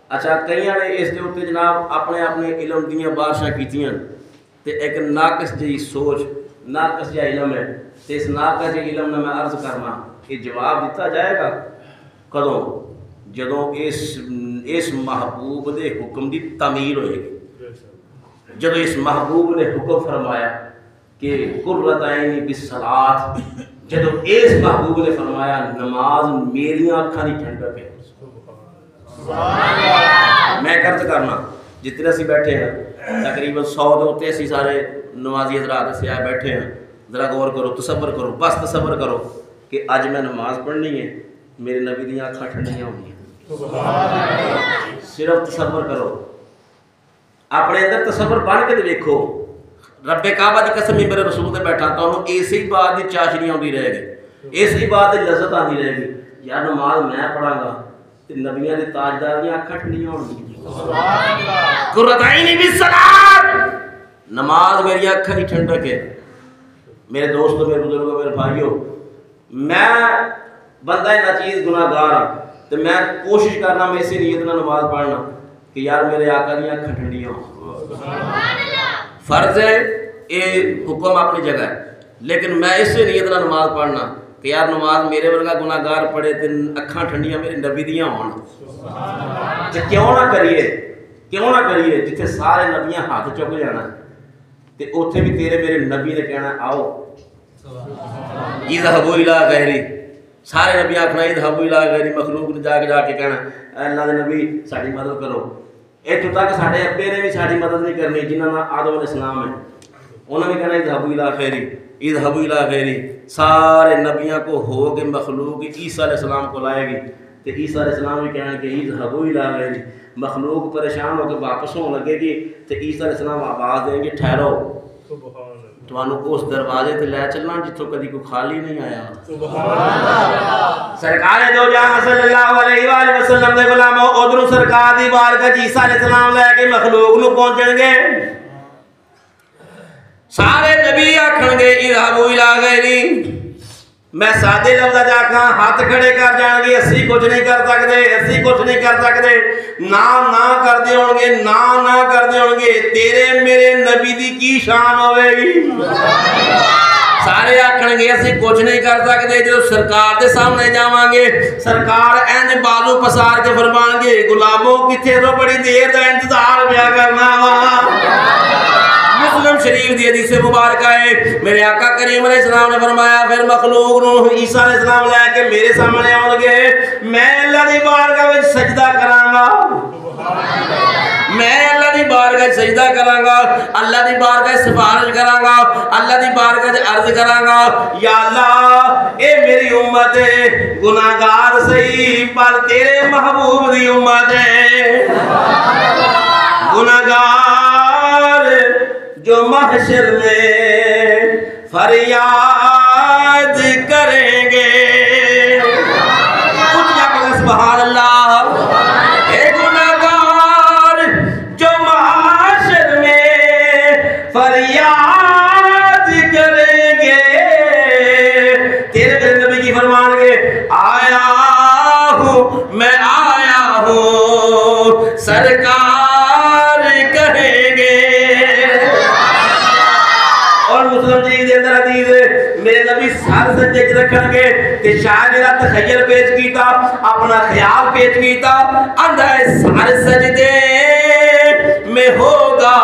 اچھا کئیاں نے اس دے اوتے جناب اپنے اپنے علم دیاں بارشاں کیتیاں تے ایک ناقص جی سوچ ناقص جا علم ہے تے اس ناقص جی علم نے میں عرض کرنا کہ جواب دیتا جائے گا کدوں جدوں اس محبوب دے حکم دی تعمیر ہوئے گی جدوں اس محبوب نے حکم فرمایا کہ قرۃ عینی بالصلاۃ جدوں اس محبوب نے فرمایا نماز میریاں اکھاں دی ٹھنڈک ہے میں قرض کرنا جتنے اسی بیٹھے ہیں تقریباً 100 دے اوتے اسی سارے نمازی حضرات سے آئے بیٹھے ہیں ذرا غور کرو تصور کرو بس تصور کرو کہ آج میں نماز پڑھنی ہے میرے نبی دیاں اکھاں ٹھنڈیاں ہونی ہیں صرف تصور کرو اپنے اندر تصور بن کے دیکھو رب کعبہ دی قسم میرے رسول تے بیٹھا تو انہوں اسی بات دی چاشنی آندی رہے گی اسی بات دی لذت آندی رہے گی یار نماز میں پڑھاں گا تے نبیاں دے تاجدار دیاں اکھاں ٹھنڈیاں ہونگی سبحان اللہ قرۃ عینی بالصلاۃ نماز میری اکھاں دی ٹھنڈک ہے میرے دوستوں میرے بزرگوں میرے بھائیوں میں بندہ ناچیز گناہگار ہوں تو میں کوشش کرنا میں اسی نیت نہ نماز پڑھنا کہ یار میرے آقا دی اکھاں ٹھنڈیاں ہوں فرض ہے یہ حکم اپنی جگہ ہے لیکن میں اسی نیت نہ نماز پڑھنا کہ یار نماز میرے ورگا گناہگار پڑھے تے اکھاں ٹھنڈیاں میرے نبی دیاں ہون تے کیوں نہ کریے جتھے سارے نبیاں ہاتھ چک جانا تے اوتھے بھی تیرے میرے نبی نے کہنا آؤ اذهبوا الى غیری سارے نبی آکھنا اذهبوا الى غیری مخلوق نے جا کے کہنا اے اللہ دے نبی ساڈی مدد کرو ایتھوں تک ساڈے ابے نے بھی ساڈی مدد نہیں کرنی جنہاں دا آدم علیہ السلام ہے انہوں نے کہنا اذهبوا الى غیری اذهبوا الى غیری سارے نبیوں کو ہو کے مخلوق عیسیٰ علیہ السلام کو لائے گی تے عیسیٰ علیہ السلام بھی کہنا کہ اذهبوا الى غیری مخلوق پریشان ہو کے واپس ہونے لگے گی تے عیسیٰ علیہ السلام آواز دیں گے ٹھہرو تمہانوں کو اس دروازے تے لے چلنا جتوں کدی کوئی خالی نہیں آیا سبحان اللہ سرکار دو جہاں صلی اللہ علیہ وآلہ وسلم دے غلاموں ادھروں سرکار دی بارگاہ عیسیٰ علیہ السلام لے کے مخلوق نو پہنچن گے سارے نبی آکھن گے اذهبوا الی غیری، میں سادے لفظ آکھاں ہاتھ کھڑے کر جان گے، اسی کچھ نہیں کر سکتے، اسی کچھ نہیں کر سکتے، نہ کر دے ہون گے، نہ کر دے ہون گے، تیرے میرے نبی دی کی شان ہوئے گی؟ سارے آکھن گے اسی کچھ نہیں کر سکتے، جو سرکار دے سامنے جاواں گے سرکار اینج بازو پسار کے فرمان گے غلاموں کتھے تو بڑی دیر دا انتظار پیا کرنا وا۔ مسلم شریف دی حدیث مبارکہ ہے، میرے آقا کریم علیہ السلام نے فرمایا پھر مخلوق نوح عیسیٰ علیہ السلام لے کے میرے سامنے آؤں گے، میں اللہ دی بارگاہ وچ سجدہ کراں گا، میں اللہ دی بارگاہ سجدہ کراں گا، اللہ دی بارگاہ سفارش کراں گا، اللہ دی بارگاہ عرض کراں گا یا اللہ اے میری امت ہے گناہگار صحیح پر تیرے محبوب دی امت ہے، گناہگار جو محشر میں فریاد کریں گے، کچھ کیا کہا سبحان اللہ، اے گناہگار جو محشر میں فریاد کریں گے، تیرے نبی کی فرمان گے آیا ہوں میں آیا ہوں سرکار کہیں گے۔ اور مسلم شریف دے اندر حدیث ہے میرے نبی سر سجدے چ رکھن گے تے شاید میرا تخیل پیش کیتا اپنا خیال پیش کیتا آندا ہے سر سجدے میں ہوگا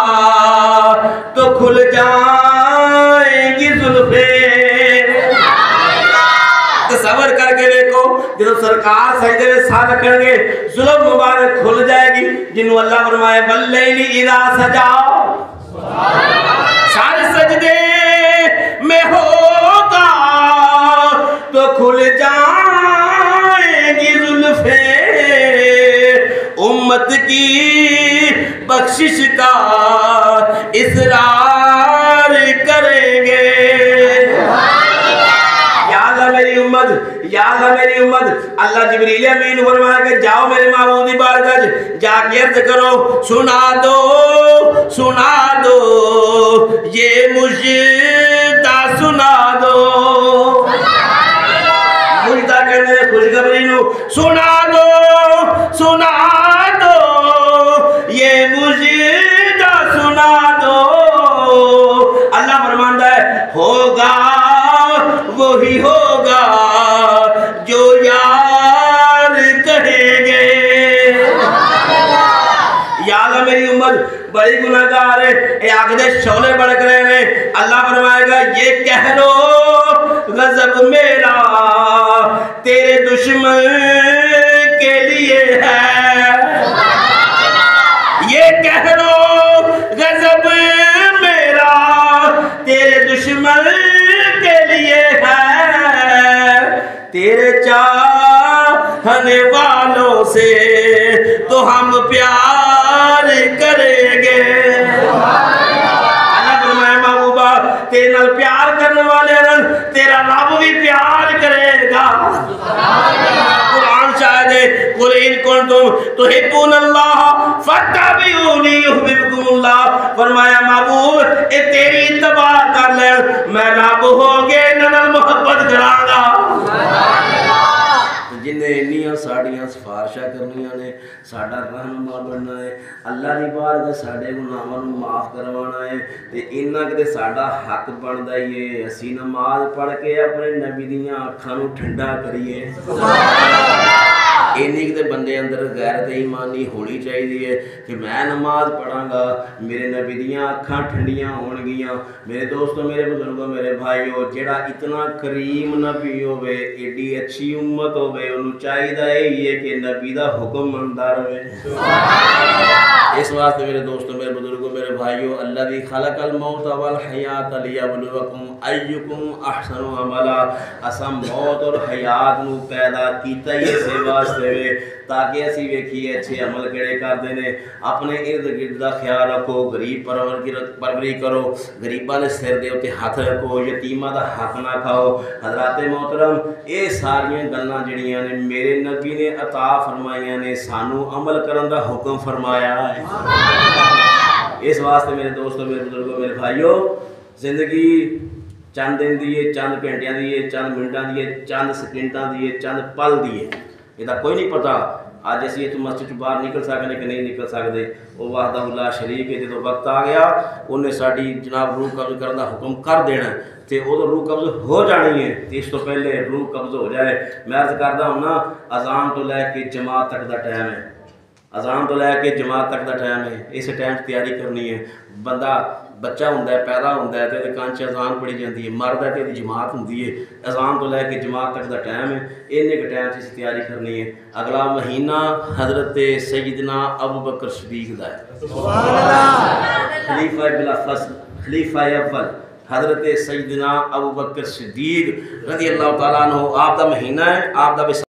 تو کھل جائیں گی زلفیں، تصور کر کے دیکھو جب سرکار سجدے میں سر رکھن گے زلف مبارک کھل جائے گی، جنہوں اللہ فرمائے واللیل اذا سجا، سر سجدے میں ہوگا تو کھل جائیں گی زلفیں، امت کی بخشش کا اصرار کریں گے، یا اللہ میری امت، یا اللہ میری امت، اللہ جبریل امین فرمایا کہ جاؤ میرے محبوب دی بارگاہ جا کے عرض کرو سنا دو یہ مجدہ سنا دو، مجدہ کہنے خوشخبری نو سنا دو یہ مجدہ سنا دو، اللہ فرماندا ہے ہوگا وہی ہوگا جو یار کہیں گے، یا اللہ میری امت بڑی گناہگار ہے، اے آگ دے شعلے بڑک رہے ہیں، اللہ فرمائے گا یہ کہہ لو غضب میرا تیرے دشمن کے لیے ہے، یہ کہہ لو غضب میرا تیرے دشمن کے لیے ہے، تیرے چاہنے والوں سے تو ہم پیار کریں گے، اللہ فرمائے محبوبہ تیرے نال پیار کرنے والے نال تیرا رب بھی پیار کرے گا، قرآن شاہد ہے قل ان کنتم تحبون اللہ فاتبعونی یحببکم اللہ، فرمایا محبوب اے تیری اتباع کر لے میں رب ہو گے نال محبت کراں گا، جنہیں انیاں ساڑیاں سفارشاں کرنیاں نے ساڑا رہنما بننا ہے، اللہ دی بارگاہ ساڑے گناہاں نوں معاف کروانا ہے تے انہاں کتے ساڑا حق بندا ہے اسی نماز پڑھ کے اپنے نبی دیاں اکھاں نوں ٹھنڈا کریے، اینی کتے بندے اندر غیرت ایمانی ہونی چاہیے کہ میں نماز پڑھاں گا میرے نبی دیاں اکھاں ٹھنڈیاں ہون گیاں۔ میرے دوستوں میرے بزرگوں میرے بھائیوں جڑا اتنا کریم نبی ہوئے ایڈی اچھی امت ہوئے انہوں چاہیے یہ کہ نبی دا حکم مندار ہوئے، اس واسطے میرے دوستوں میرے بزرگوں میرے بھائیوں اللہ دی خلق الموت والحیات لیبلوکم ایکم احسن عملا، اساں موت اور حیات نو پیدا کیتا ہی اسے واسطے وے تاکہ اسی ویکھیے اچھے عمل کیڑے کردے نے، اپنے ارد گرد دا خیال رکھو، غریب پروری کرو، غریباں دے سر دے اوتے ہاتھ رکھو، یتیماں دا حق نہ کھاؤ۔ حضرات محترم اے ساریاں گلاں جڑیاں نے میرے نبی نے عطا فرمائیاں نے سانو عمل کرن دا حکم فرمایا ہے، اس واسطے میرے دوستوں میرے بزرگوں میرے بھائیوں زندگی چند دن دی ہے، چند گھنٹیاں دی ہے، چند منٹاں دی ہے، چند سیکنڈاں دی ہے، چند پل دی ہے، یہ کوئی نہیں پتا اج اسی تو مسجد چ باہر نکل سکتے کہ نہیں نکل سکتے۔ وہ وحدہ لا شریک ہے، جدو وقت آ گیا انہیں ساری جناب روح قبض کرنے کا حکم کر دینا تے ادو روح قبض ہو جانی ہے، تے اس تو پہلے روح قبض ہو جائے۔ میں عرض کردا ہوں نا، اذان تو لے کے جماعت تک دا ٹائم ہے، اذان تو لے کے جماعت تک دا ٹائم ہے، اس ٹائم تیاری کرنی ہے۔ بندہ بچہ ہوندا ہے، پیدا ہوندا ہے تے کان چ اذان پڑھی جاتی ہے، مرد ہے تے جماعت ہوندی ہے، اذان تو لے کے جماعت تک دا ٹائم ہے، اننے کے ٹائم سے تیاری کرنی ہے۔ اگلا مہینہ حضرت سیدنا ابوبکر صدیق دا ہے، سبحان اللہ، خلیفہ بلا فصل، خلیفہ اول حضرت سیدنا ابوبکر صدیق رضی اللہ تعالیٰ عنہ، آپ دا مہینہ ہے، آپ دا